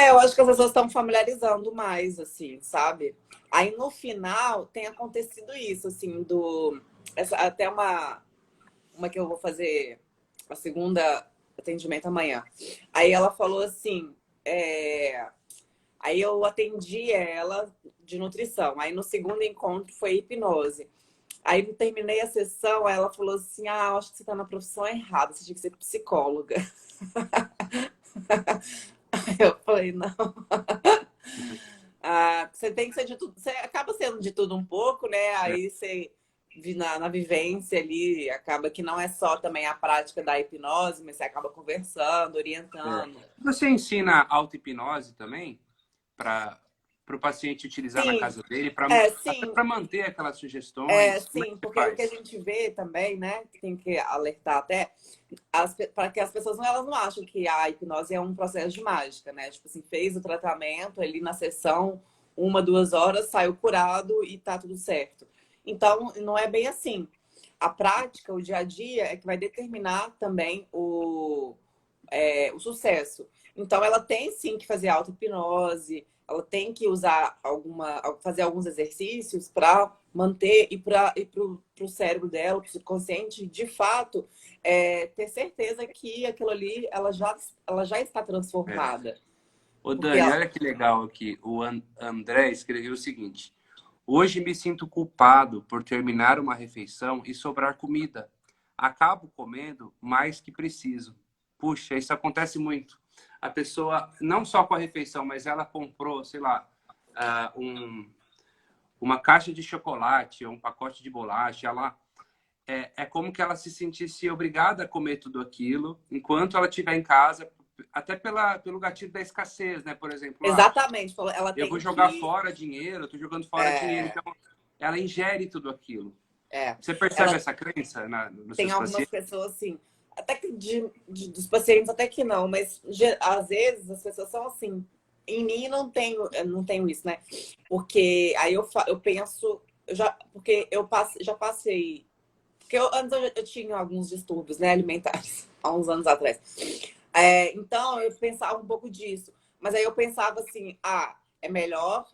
eu acho que as pessoas estão familiarizando mais, assim, sabe? Aí no final tem acontecido isso, assim, até uma que eu vou fazer a segunda atendimento amanhã. Aí ela falou assim, aí eu atendi ela de nutrição. Aí no segundo encontro foi hipnose. Aí eu terminei a sessão, ela falou assim: Ah, acho que você tá na profissão errada, você tinha que ser psicóloga. Aí eu falei, não. Ah, você tem que ser de tudo, você acaba sendo de tudo um pouco, né? É. Aí você na vivência ali, acaba que não é só também a prática da hipnose, mas você acaba conversando, É. orientando. Você ensina auto-hipnose também para o paciente utilizar na Sim, casa dele, até sim, para manter aquelas sugestões? Como é que sim, você porque o que a faz? gente vê também, né, que tem que alertar até, para que as pessoas elas não acham que a hipnose é um processo de mágica, né? Tipo assim, fez o tratamento ali na sessão, 1, 2 horas, saiu curado e tá tudo certo. Então, não é bem assim. A prática, o dia a dia, é que vai determinar também o sucesso. Então, ela tem sim que fazer auto-hipnose, ela tem que fazer alguns exercícios para manter e para o cérebro dela, para o subconsciente, de fato, ter certeza que aquilo ali ela já está É. transformada. Ô Porque Dani, olha que legal aqui. O André escreveu o seguinte: Hoje me sinto culpado por terminar uma refeição e sobrar comida. Acabo comendo mais que preciso. Puxa, isso acontece muito. A pessoa, não só com a refeição, mas ela comprou, sei lá, ah, uma caixa de chocolate ou um pacote de bolacha. É como que ela se sentisse obrigada a comer tudo aquilo enquanto ela estiver em casa, até pelo gatilho da escassez, né? Por exemplo, exatamente, ela eu vou tem jogar que. fora dinheiro, eu tô jogando fora dinheiro. É, Então, ela ingere tudo aquilo. é, Você percebe ela essa crença nos tem seus algumas pacientes? pessoas assim, até que dos pacientes até que não, mas às vezes as pessoas são assim. Em mim não tenho isso, né? Porque aí eu penso, porque já passei, porque antes eu tinha alguns distúrbios, né, alimentares, há uns anos atrás. Então eu pensava um pouco disso, mas aí eu pensava assim, é melhor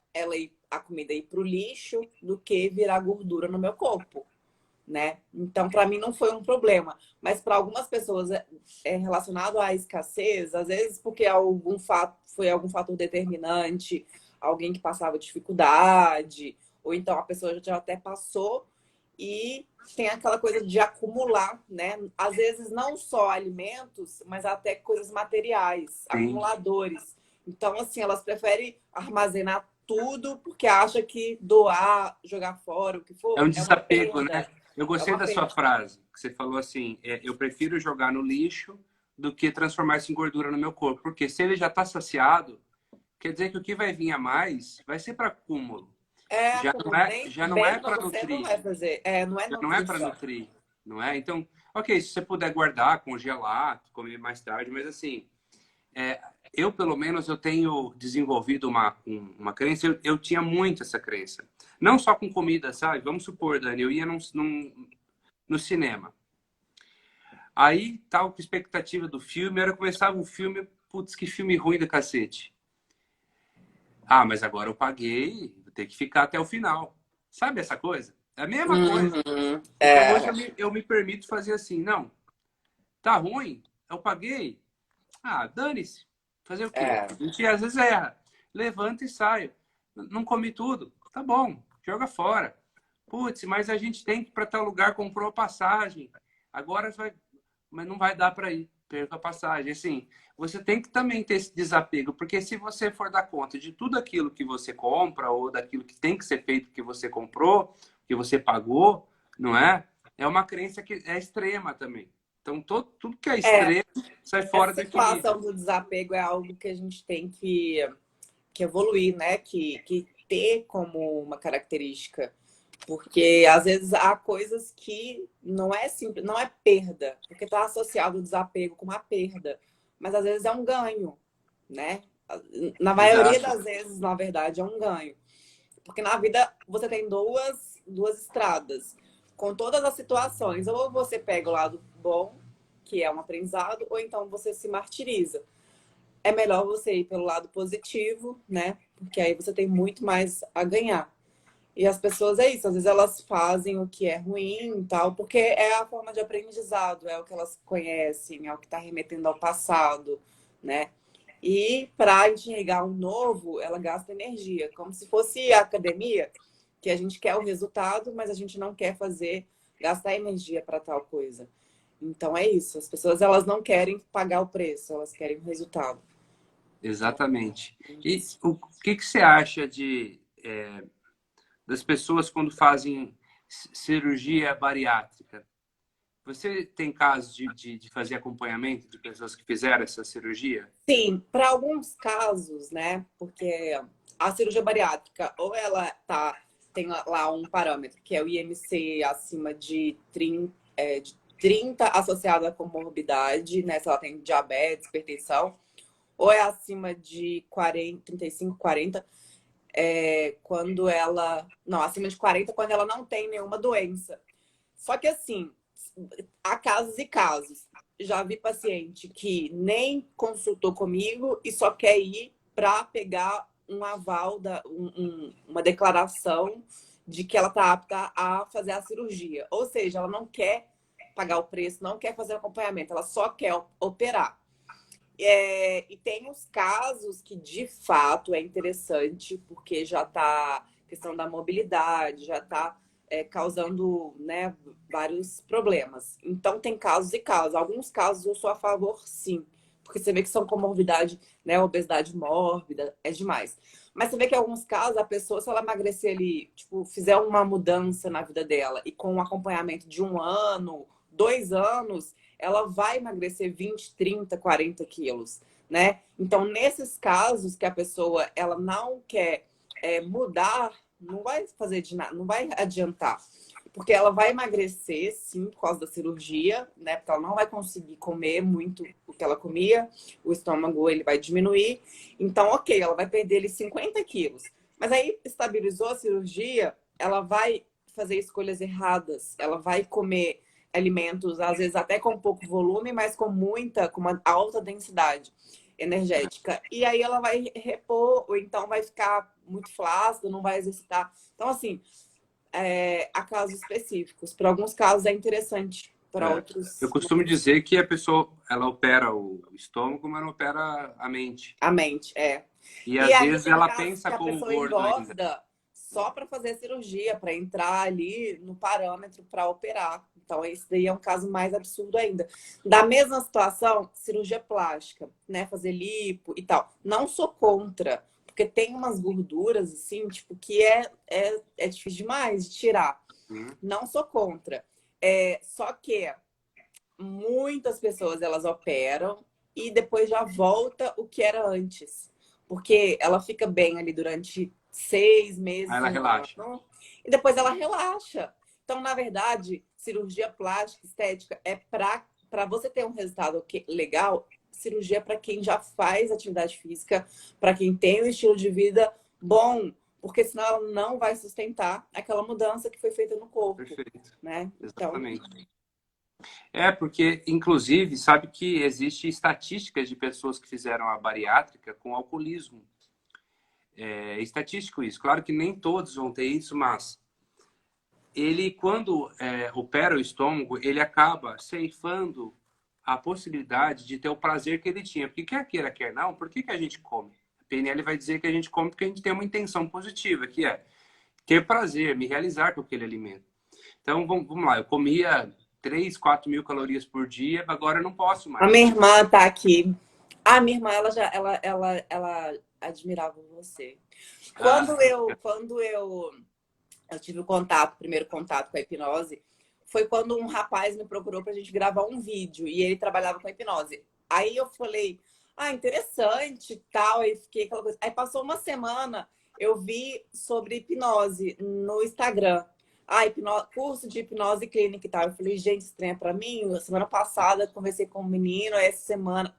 a comida ir pro lixo do que virar gordura no meu corpo. né? Então, para mim não foi um problema, mas para algumas pessoas é relacionado à escassez, às vezes porque algum fato foi algum fator determinante, alguém que passava dificuldade, ou então a pessoa já até passou e tem aquela coisa de acumular, né? Às vezes não só alimentos, mas até coisas materiais, Sim. acumuladores. Então, assim, elas preferem armazenar tudo porque acha que doar, jogar fora, o que É um for, é uma desapego, né? perda. Eu É gostei uma da sua perda. frase, que você falou assim, eu prefiro jogar no lixo do que transformar isso em gordura no meu corpo. Porque se ele já está saciado, quer dizer que o que vai vir a mais vai ser para acúmulo. É, como Já não bem é para para você não nutrir, vai fazer. É, não é já não é para nutrição. nutrir, não é? Então, ok, se você puder guardar, congelar, comer mais tarde, mas assim, é, eu pelo menos eu tenho desenvolvido uma crença, eu tinha muito essa crença. Não só com comida, sabe? Vamos supor, Dani, eu ia no cinema. Aí, tal, com expectativa do filme, era começava o filme, putz, que filme ruim do cacete. Ah, mas agora eu paguei, vou ter que ficar até o final. Sabe essa coisa? É a mesma coisa. Uhum. Então hoje É, eu me permito fazer assim, não, tá ruim, eu paguei. Ah, dane-se. Fazer o quê? é, A gente às vezes erra. Levanta e sai. Não comi tudo. Tá bom, joga fora. Putz, mas a gente tem que ir para tal lugar, comprou a passagem. Agora vai, mas não vai dar para ir. Perca a passagem. Assim, você tem que também ter esse desapego, porque se você for dar conta de tudo aquilo que você compra ou daquilo que tem que ser feito que você comprou, que você pagou, não é? É uma crença que é extrema também. Então, tudo que é é. extremo sai fora Essa do equilíbrio. situação do desapego é algo que a gente tem que evoluir, né? Que ter como uma característica. Porque às vezes há coisas que não é simples, não é perda, porque está associado o desapego com uma perda, mas às vezes é um ganho, né? Na maioria Exato. das vezes, na verdade, é um ganho. Porque na vida você tem duas estradas, com todas as situações. Ou você pega o lado bom, que é um aprendizado, ou então você se martiriza. É melhor você ir pelo lado positivo, né? Porque aí você tem muito mais a ganhar. E as pessoas é isso, às vezes elas fazem o que é ruim e tal, porque é a forma de aprendizado, é o que elas conhecem, é o que está remetendo ao passado, né? E para enxergar um novo, ela gasta energia, como se fosse a academia, que a gente quer o resultado, mas a gente não quer fazer, gastar energia para tal coisa. Então é isso, as pessoas elas não querem pagar o preço, elas querem o resultado. Exatamente. É E isso. o que você acha das pessoas quando fazem cirurgia bariátrica? Você tem casos de fazer acompanhamento de pessoas que fizeram essa cirurgia? Sim, para alguns casos, né? Porque a cirurgia bariátrica, ou ela tem lá um parâmetro, que é o IMC acima de 30, de 30 associado à comorbidade, né? Se ela tem diabetes, hipertensão, ou é acima de 40, 35, 40, quando ela. Não, acima de 40 quando ela não tem nenhuma doença. Só que assim, há casos e casos. Já vi paciente que nem consultou comigo e só quer ir para pegar um aval, uma declaração de que ela está apta a fazer a cirurgia. Ou seja, ela não quer pagar o preço, não quer fazer acompanhamento, ela só quer operar. E tem uns casos que de fato é interessante, porque já está questão da mobilidade, já está causando, né, vários problemas. Então tem casos e casos. Alguns casos eu sou a favor, sim, porque você vê que são comorbidade, né, obesidade mórbida, é demais. Mas você vê que em alguns casos a pessoa, se ela emagrecer ali, tipo, fizer uma mudança na vida dela e com um acompanhamento de 1 ano, 2 anos, ela vai emagrecer 20, 30, 40 quilos, né? Então, nesses casos que a pessoa ela não quer mudar, não vai fazer de nada, não vai adiantar. Porque ela vai emagrecer, sim, por causa da cirurgia, né? Porque ela não vai conseguir comer muito o que ela comia, o estômago ele vai diminuir. Então, ok, ela vai perder ele 50 quilos. Mas aí, estabilizou a cirurgia, ela vai fazer escolhas erradas, ela vai comer alimentos, às vezes até com pouco volume, mas com uma alta densidade energética. E aí ela vai repor, ou então vai ficar muito flácida, não vai exercitar. Então, assim, a casos específicos. Para alguns casos é interessante, para Eu outros costumo dizer que a pessoa, ela opera o estômago, mas não opera a mente. a mente, é. E E às aí vezes tem ela casos pensa que a como pessoa gordo ainda. engorda só para fazer a cirurgia, para entrar ali no parâmetro para operar. Então, esse daí é um caso mais absurdo ainda. Da mesma situação, cirurgia plástica, né? Fazer lipo e tal. Não sou contra, porque tem umas gorduras, assim, tipo, que é difícil demais de tirar. Hum. Não sou contra. Só que muitas pessoas, elas operam e depois já volta o que era antes. Porque ela fica bem ali durante 6 meses, Aí ela um relaxa. ano, e depois ela relaxa. Então, na verdade, cirurgia plástica, estética, é para você ter um resultado legal, cirurgia é para quem já faz atividade física, para quem tem um estilo de vida bom, porque senão ela não vai sustentar aquela mudança que foi feita no corpo, Perfeito. né? Então, Exatamente. Porque, inclusive, sabe que existe estatísticas de pessoas que fizeram a bariátrica com alcoolismo. É estatístico isso. Claro que nem todos vão ter isso, mas ele, quando opera o estômago, ele acaba ceifando a possibilidade de ter o prazer que ele tinha. Porque quer queira, quer não, por que a gente come? A PNL vai dizer que a gente come porque a gente tem uma intenção positiva, que é ter prazer, me realizar com aquele alimento. Então, vamos lá, eu comia 3, 4 mil calorias por dia, agora eu não posso a mais. minha irmã tá aqui. A minha irmã, ela admirava você. Ah, Quando eu tive o primeiro contato com a hipnose, foi quando um rapaz me procurou pra gente gravar um vídeo e ele trabalhava com hipnose. Aí eu falei, interessante, tal, aí fiquei aquela coisa. Aí passou uma semana, eu vi sobre hipnose no Instagram. Curso de hipnose clínica e tal. Eu falei, gente, estranha pra mim. Semana passada conversei com um menino, essa semana,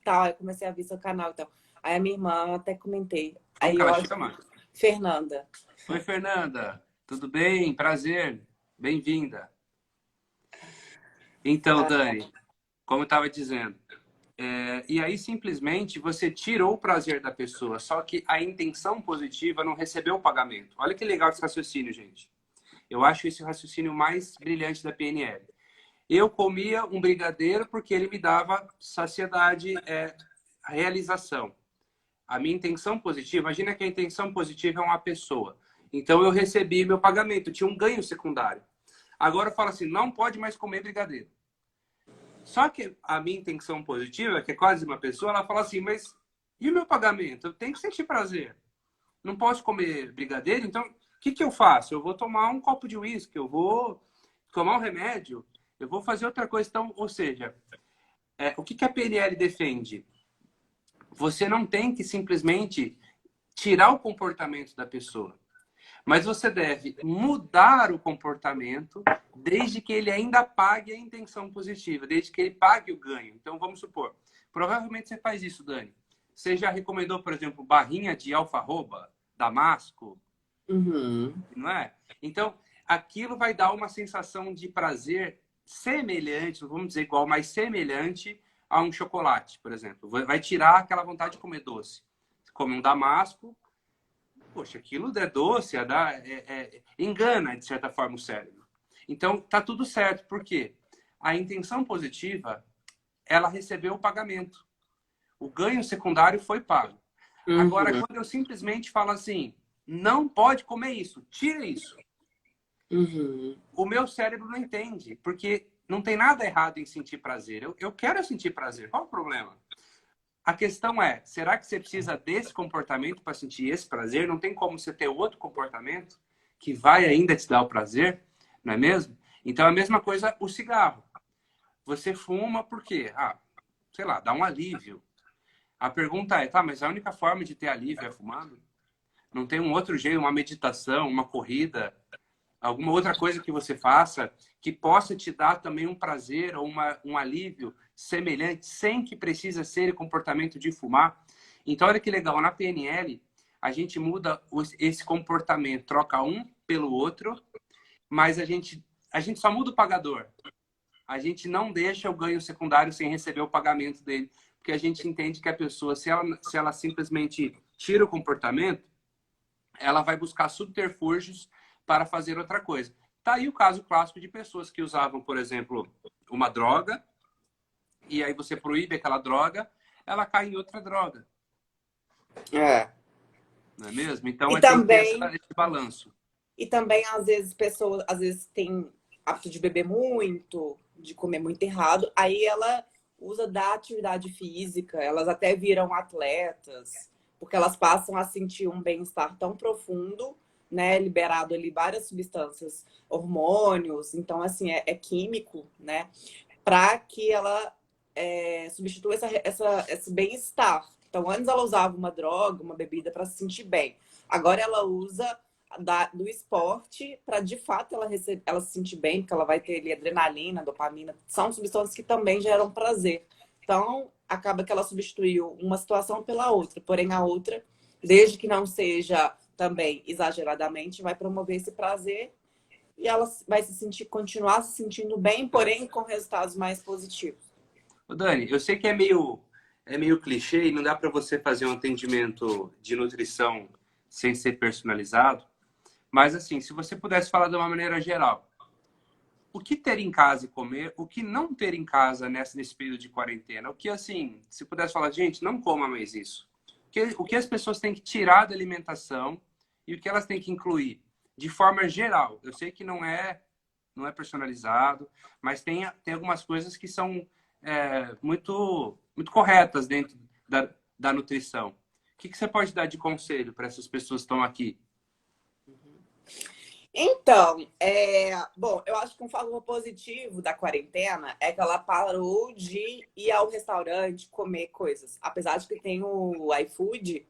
tal. Aí comecei a ver seu canal e tal. Aí a minha irmã até comentei. como Aí que eu ela acho chama? que Fernanda. Oi, Fernanda. Tudo bem? Prazer. Bem-vinda. Então, Dani, como eu estava dizendo, e aí simplesmente você tirou o prazer da pessoa, só que a intenção positiva não recebeu o pagamento. Olha que legal esse raciocínio, gente. Eu acho esse o raciocínio mais brilhante da PNL. Eu comia um brigadeiro porque ele me dava saciedade, realização. A minha intenção positiva, imagina que a intenção positiva é uma pessoa. Então eu recebi meu pagamento, tinha um ganho secundário. Agora eu falo assim, não pode mais comer brigadeiro. Só que a minha intenção positiva, que é quase uma pessoa, ela fala assim, mas e o meu pagamento? Eu tenho que sentir prazer. Não posso comer brigadeiro, então o que eu faço? Eu vou tomar um copo de uísque, eu vou tomar um remédio, eu vou fazer outra coisa. Então, ou seja, o que a PNL defende? Você não tem que simplesmente tirar o comportamento da pessoa, mas você deve mudar o comportamento desde que ele ainda pague a intenção positiva, desde que ele pague o ganho. Então, vamos supor, provavelmente você faz isso, Dani. Você já recomendou, por exemplo, barrinha de alfarroba, damasco, Uhum. não é? Então, aquilo vai dar uma sensação de prazer semelhante, não vamos dizer igual, mas semelhante a um chocolate, por exemplo. Vai tirar aquela vontade de comer doce. Você come um damasco, poxa, aquilo é doce, engana, de certa forma, o cérebro. Então, tá tudo certo. Por quê? A intenção positiva, ela recebeu o pagamento. O ganho secundário foi pago. Agora, Uhum. quando eu simplesmente falo assim, não pode comer isso, tira isso. Uhum. O meu cérebro não entende, porque não tem nada errado em sentir prazer. Eu quero sentir prazer. Qual o problema? A questão é, será que você precisa desse comportamento para sentir esse prazer? Não tem como você ter outro comportamento que vai ainda te dar o prazer, não é mesmo? Então, a mesma coisa o cigarro. Você fuma por quê? Sei lá, dá um alívio. A pergunta é, tá, mas a única forma de ter alívio é fumando? Não tem um outro jeito, uma meditação, uma corrida, alguma outra coisa que você faça que possa te dar também um prazer ou um alívio semelhante, sem que precisa ser o comportamento de fumar. Então, olha que legal, na PNL, a gente muda esse comportamento, troca um pelo outro, mas a gente só muda o pagador. A gente não deixa o ganho secundário sem receber o pagamento dele, porque a gente entende que a pessoa, se ela simplesmente tira o comportamento, ela vai buscar subterfúgios para fazer outra coisa. Tá aí o caso clássico de pessoas que usavam, por exemplo, uma droga, e aí você proíbe aquela droga, ela cai em outra droga, É. não é mesmo? Então E tem que ter também, esse balanço. e também, às vezes, pessoas, às vezes, têm hábito de beber muito, de comer muito errado, aí ela usa da atividade física, elas até viram atletas, porque elas passam a sentir um bem-estar tão profundo, né? Liberado ali várias substâncias, hormônios, então, assim, é químico, né? Para que ela substitua esse bem-estar. Então, antes ela usava uma droga, uma bebida para se sentir bem. Agora ela usa do esporte para, de fato, ela se sentir bem, porque ela vai ter ali adrenalina, dopamina. São substâncias que também geram prazer. Então, acaba que ela substituiu uma situação pela outra. Porém, a outra, desde que não seja também exageradamente, vai promover esse prazer e ela vai se sentir, continuar se sentindo bem, porém com resultados mais positivos. Ô Dani, eu sei que é meio clichê e não dá para você fazer um atendimento de nutrição sem ser personalizado, mas assim, se você pudesse falar de uma maneira geral, o que ter em casa e comer, o que não ter em casa nesse período de quarentena, o que assim, se pudesse falar, gente, não coma mais isso. O que as pessoas têm que tirar da alimentação e o que elas têm que incluir de forma geral. Eu sei que não é personalizado, mas tem algumas coisas que são muito corretas dentro da nutrição. O que você pode dar de conselho para essas pessoas que estão aqui? Então, bom, eu acho que um fator positivo da quarentena é que ela parou de ir ao restaurante comer coisas. Apesar de que tem o iFood,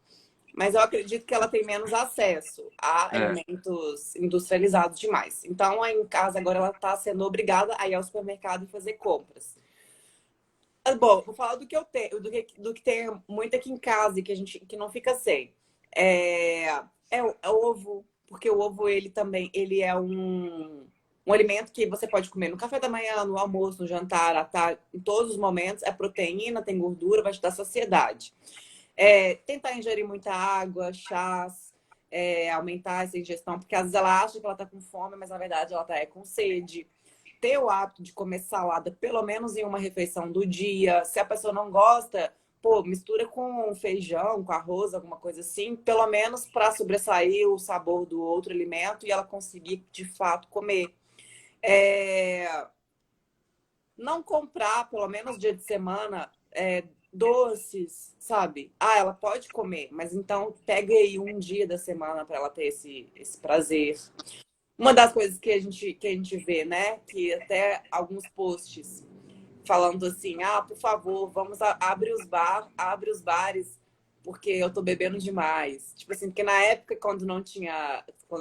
mas eu acredito que ela tem menos acesso a É, alimentos industrializados demais. Então, aí em casa agora ela está sendo obrigada a ir ao supermercado e fazer compras. Bom, vou falar do que eu tenho, do que tem muito aqui em casa e que não fica sem. É o ovo, porque o ovo ele também ele é um alimento que você pode comer no café da manhã, no almoço, no jantar, à tarde, em todos os momentos. É proteína, tem gordura, vai te dar saciedade. Tentar ingerir muita água, chás, aumentar essa ingestão, porque às vezes ela acha que ela está com fome, mas na verdade ela está com sede. Ter o hábito de comer salada pelo menos em uma refeição do dia. Se a pessoa não gosta, pô, mistura com feijão, com arroz, alguma coisa assim, pelo menos para sobressair o sabor do outro alimento e ela conseguir de fato comer. É, Não comprar, pelo menos dia de semana, doces, sabe? Ah, ela pode comer, mas então pega aí um dia da semana para ela ter esse prazer. Uma das coisas que a gente vê, né? Que até alguns posts falando assim, por favor, abre os bares, porque eu tô bebendo demais. Tipo assim, porque na época, quando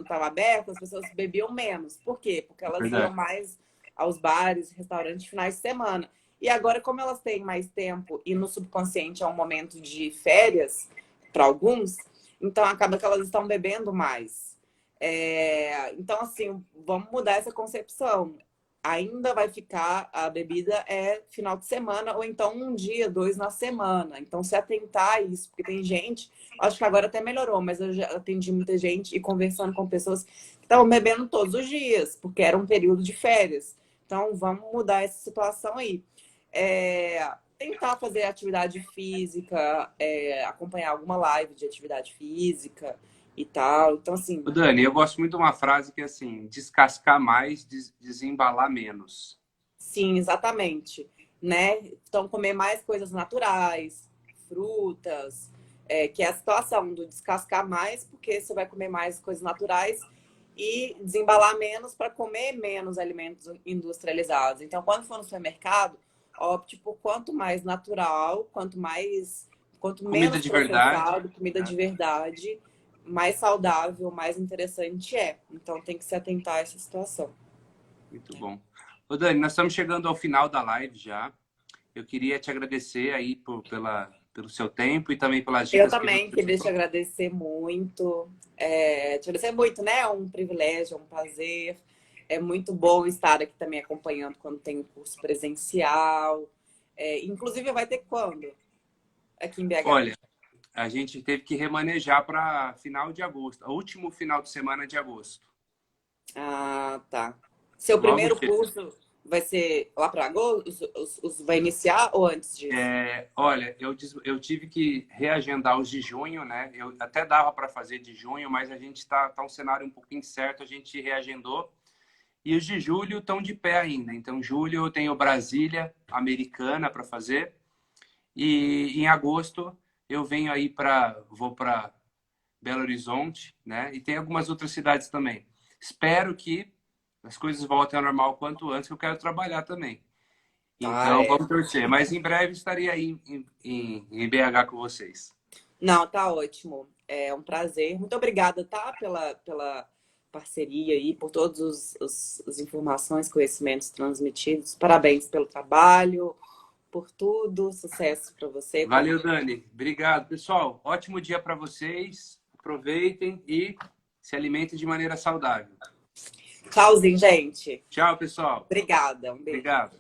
tava aberto, as pessoas bebiam menos. Por quê? Porque é elas iam verdade. mais aos bares, restaurantes, finais de semana. E agora, como elas têm mais tempo e no subconsciente é um momento de férias, para alguns, então acaba que elas estão bebendo mais. Então, assim, vamos mudar essa concepção. Ainda vai ficar, a bebida final de semana, ou então um dia, dois na semana. Então, se atentar a isso, porque tem gente, acho que agora até melhorou, mas eu já atendi muita gente e conversando com pessoas que estavam bebendo todos os dias, porque era um período de férias. Então, vamos mudar essa situação aí. Tentar fazer atividade física, acompanhar alguma live de atividade física e tal. Então, assim, Ô Dani, eu gosto muito de uma frase que é assim, descascar mais, desembalar menos. sim, exatamente, né? Então, comer mais coisas naturais, frutas, que é a situação do descascar mais, porque você vai comer mais coisas naturais e desembalar menos para comer menos alimentos industrializados. Então, quando for no supermercado, opte por quanto mais natural, quanto Comida menos de verdade, processado, comida né? de verdade, mais saudável, mais interessante é. Então, tem que se atentar a essa situação. Muito bom. Ô Dani, nós estamos chegando ao final da live já. Eu queria te agradecer aí pelo seu tempo e também pelas Eu dicas que também você queria te deu. agradecer muito. Te agradecer muito, né? É um privilégio, é um prazer. É muito bom estar aqui também acompanhando quando tem o curso presencial. Inclusive, vai ter quando? Aqui em BH. Olha, a gente teve que remanejar para final de agosto, o último final de semana de agosto. Ah, tá. Seu Logo primeiro chega. curso vai ser lá para agosto? Vai iniciar ou antes disso? Olha, eu tive que reagendar os de junho, né? Eu até dava para fazer de junho, mas a gente tá um cenário um pouco incerto, a gente reagendou. E os de julho estão de pé ainda. Então, julho eu tenho Brasília, Americana para fazer. E em agosto eu venho aí vou para Belo Horizonte, né? E tem algumas outras cidades também. Espero que as coisas voltem ao normal quanto antes, que eu quero trabalhar também. Ah, Então, é. vamos torcer. Mas em breve estarei aí em BH com vocês. Não, tá ótimo. É um prazer. Muito obrigada, tá? Pela parceria aí, por todas as informações, conhecimentos transmitidos. Parabéns pelo trabalho, por tudo. Sucesso para você. Valeu, Dani. Obrigado, pessoal. Ótimo dia para vocês. Aproveitem e se alimentem de maneira saudável. Tchauzinho, gente. Tchau, pessoal. Obrigada. Um beijo. Obrigado.